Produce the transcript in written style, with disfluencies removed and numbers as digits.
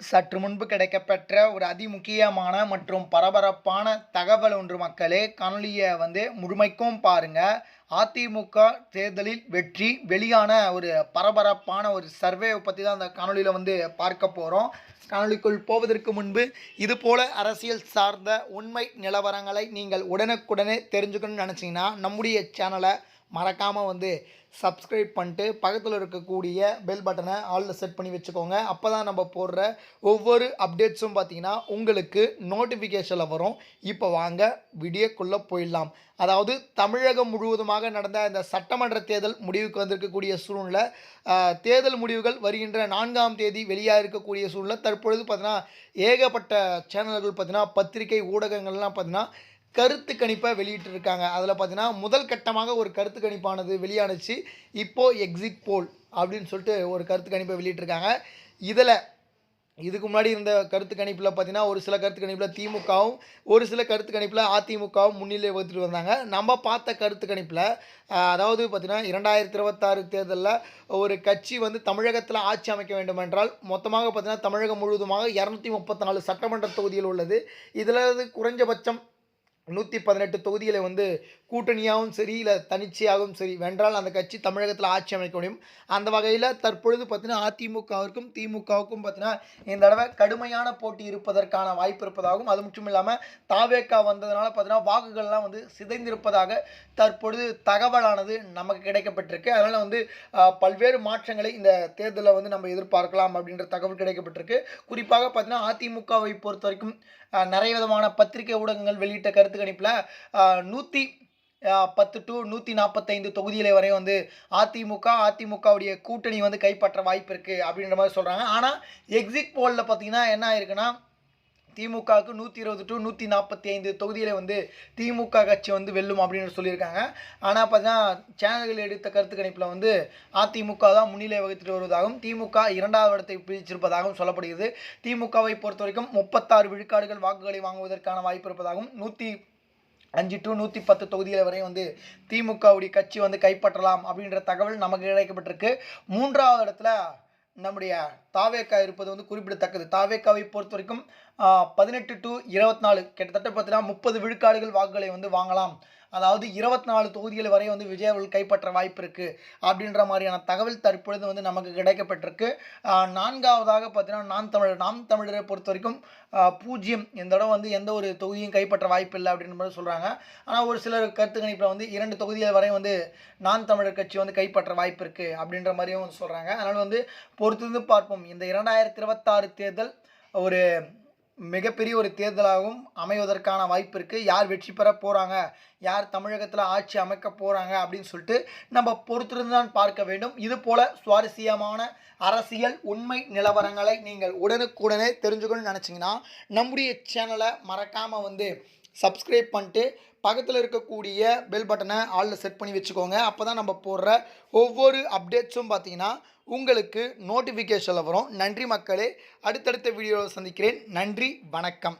சற்று முன்பு கிடைக்கப்பெற்ற ஒரு அதிமுக்கியமான மற்றும் பரபரப்பான தகவல் ஒன்று மக்களே. காணொலியை முழுமைக்கும் பாருங்க. அதிமுக தேர்தலில் வெற்றி வெளியான ஒரு பரபரப்பான ஒரு சர்வேவை பற்றி தான் அந்த காணொலியில் பார்க்க போகிறோம். காணொலிக்குள் போவதற்கு முன்பு இதுபோல அரசியல் சார்ந்த உண்மை நிலவரங்களை நீங்கள் உடனுக்குடனே தெரிஞ்சுக்கணும்னு நினச்சிங்கன்னா நம்முடைய சேனலை மறக்காமல் சப்ஸ்கிரைப் பண்ணிட்டு பக்கத்தில் இருக்கக்கூடிய பெல் பட்டனை ஆலில் செட் பண்ணி வச்சுக்கோங்க. அப்போ தான் நம்ம போடுற ஒவ்வொரு அப்டேட்ஸும் பார்த்திங்கன்னா உங்களுக்கு நோட்டிஃபிகேஷனில் வரும். இப்போ வாங்க வீடியோக்குள்ளே போயிடலாம். அதாவது தமிழகம் முழுவதுமாக நடந்த இந்த சட்டமன்ற தேர்தல் முடிவுக்கு வந்திருக்கக்கூடிய சூழ்நிலை, தேர்தல் முடிவுகள் வருகின்ற 4ஆம் தேதி வெளியாக இருக்கக்கூடிய சூழ்நிலை. தற்பொழுது பார்த்திங்கன்னா ஏகப்பட்ட சேனல்கள் பார்த்திங்கன்னா பத்திரிகை ஊடகங்கள்லாம் பார்த்திங்கன்னா கருத்து கணிப்பை வெளியிட்டிருக்காங்க. அதில் பார்த்தீங்கன்னா முதல் கட்டமாக ஒரு கருத்து கணிப்பானது வெளியானுச்சு. இப்போது எக்ஸிட் போல் அப்படின்னு சொல்லிட்டு ஒரு கருத்து கணிப்பை வெளியிட்டிருக்காங்க. இதுக்கு முன்னாடி இருந்த கருத்து கணிப்பில் பார்த்தீங்கன்னா ஒரு சில கருத்து கணிப்பில் திமுகவும் ஒரு சில கருத்து கணிப்பில் அதிமுகவும் முன்னிலை வகுத்துட்டு வந்தாங்க. நம்ம பார்த்த கருத்து கணிப்பில் அதாவது பார்த்திங்கன்னா 2026 தேர்தலில் ஒரு கட்சி தமிழகத்தில் ஆட்சி அமைக்க வேண்டும் என்றால் மொத்தமாக பார்த்திங்கன்னா தமிழகம் முழுவதுமாக 234 சட்டமன்ற தொகுதிகள் உள்ளது. இதில் குறைஞ்சபட்சம் 118 தொகுதிகளை கூட்டணியாகவும் சரி இல்லை தனிச்சையாகவும் சரி வென்றால் அந்த கட்சி தமிழகத்தில் ஆட்சி அமைக்க முடியும். அந்த வகையில் தற்பொழுது பார்த்தீங்கன்னா அதிமுகவிற்கும் திமுகவுக்கும் பார்த்தீங்கன்னா இந்த தடவை கடுமையான போட்டி இருப்பதற்கான வாய்ப்பு இருப்பதாகவும், அது மட்டும் இல்லாமல் தாவேக்கா வந்ததுனால பார்த்தீங்கன்னா வாக்குகள்லாம் சிதைந்திருப்பதாக தற்பொழுது தகவலானது நமக்கு கிடைக்கப்பட்டிருக்கு. அதனால் பல்வேறு மாற்றங்களை இந்த தேர்தலில் நம்ம எதிர்பார்க்கலாம் அப்படின்ற தகவல் கிடைக்கப்பட்டிருக்கு. குறிப்பாக பார்த்தீங்கன்னா அதிமுகவை பொறுத்த வரைக்கும் நிறைய விதமான பத்திரிகை ஊடகங்கள் வெளியிட்ட கருத்து கணிப்பில் 110 to 145 தொகுதிகளை வரை அதிமுகவுடைய கூட்டணி கைப்பற்ற வாய்ப்பு இருக்குது அப்படின்ற மாதிரி சொல்கிறாங்க. ஆனால் எக்ஸிட் போலில் பார்த்தீங்கன்னா என்ன ஆயிருக்குன்னா திமுகவுக்கு 120 to 145 தொகுதியில் திமுக கட்சி வெல்லும் அப்படின்னு சொல்லியிருக்காங்க. ஆனால் பார்த்தீங்கன்னா சேனல்கள் எடுத்த கருத்து கணிப்பில் அதிமுக தான் முன்னிலை வகித்துட்டு வருவதாகவும் திமுக 2வது இடத்தை பிடிச்சிருப்பதாகவும் சொல்லப்படுகிறது. திமுகவை பொறுத்த வரைக்கும் 36 விழுக்காடுகள் வாக்குகளை வாங்குவதற்கான வாய்ப்பு இருப்பதாகவும் 105 to 110 தொகுதிகள் வரை திமுகவுடைய கட்சி கைப்பற்றலாம் அப்படின்ற தகவல் நமக்கு கிடைக்கப்பட்டிருக்கு. 3வது இடத்துல நம்முடைய தாவேக்கா இருப்பது குறிப்பிடத்தக்கது. தாவேக்காவை பொறுத்த வரைக்கும் 18 to 24 கிட்டத்தட்ட பார்த்தீங்கன்னா 30 விழுக்காடுகள் வாக்குகளை வாங்கலாம். அதாவது 24 தொகுதிகள் வரை விஜய் அவர்கள் கைப்பற்ற வாய்ப்பு இருக்குது அப்படின்ற மாதிரியான தகவல் தற்பொழுது நமக்கு கிடைக்கப்பட்டிருக்கு. 4வதாக பார்த்தீங்கன்னா நாம் தமிழரை பொறுத்த வரைக்கும் 0 இந்த தடவை எந்த ஒரு தொகுதியும் கைப்பற்ற வாய்ப்பு இல்லை அப்படின்ற மாதிரி சொல்கிறாங்க. ஆனால் ஒரு சிலர் கருத்து கணிப்பில் 2 தொகுதிகள் வரை நாம் தமிழர் கட்சி கைப்பற்ற வாய்ப்பு இருக்குது அப்படின்ற மாதிரியும் சொல்கிறாங்க. அதனால் பொறுத்திருந்து பார்ப்போம். இந்த 2026 தேர்தல் ஒரு மிகப்பெரிய ஒரு தேர்தலாகவும் அமைவதற்கான வாய்ப்பு இருக்குது. யார் வெற்றி பெற போகிறாங்க, யார் தமிழகத்தில் ஆட்சி அமைக்க போகிறாங்க அப்படின்னு சொல்லிட்டு நம்ம பொறுத்திருந்து தான் பார்க்க வேண்டும். இது போல் சுவாரஸ்யமான அரசியல் உண்மை நிலவரங்களை நீங்கள் உடனுக்குடனே தெரிஞ்சுக்கணும்னு நினச்சிங்கன்னா நம்முடைய சேனலை மறக்காமல் சப்ஸ்கிரைப் பண்ணிட்டு பக்கத்தில் இருக்கக்கூடிய பெல் பட்டனை ஆலில் செட் பண்ணி வச்சுக்கோங்க. அப்போ தான் நம்ம போடுற ஒவ்வொரு அப்டேட்ஸும் பார்த்திங்கன்னா உங்களுக்கு நோட்டிஃபிகேஷனில் வரும். நன்றி மக்களே. அடுத்தடுத்த வீடியோவில் சந்திக்கிறேன். நன்றி, வணக்கம்.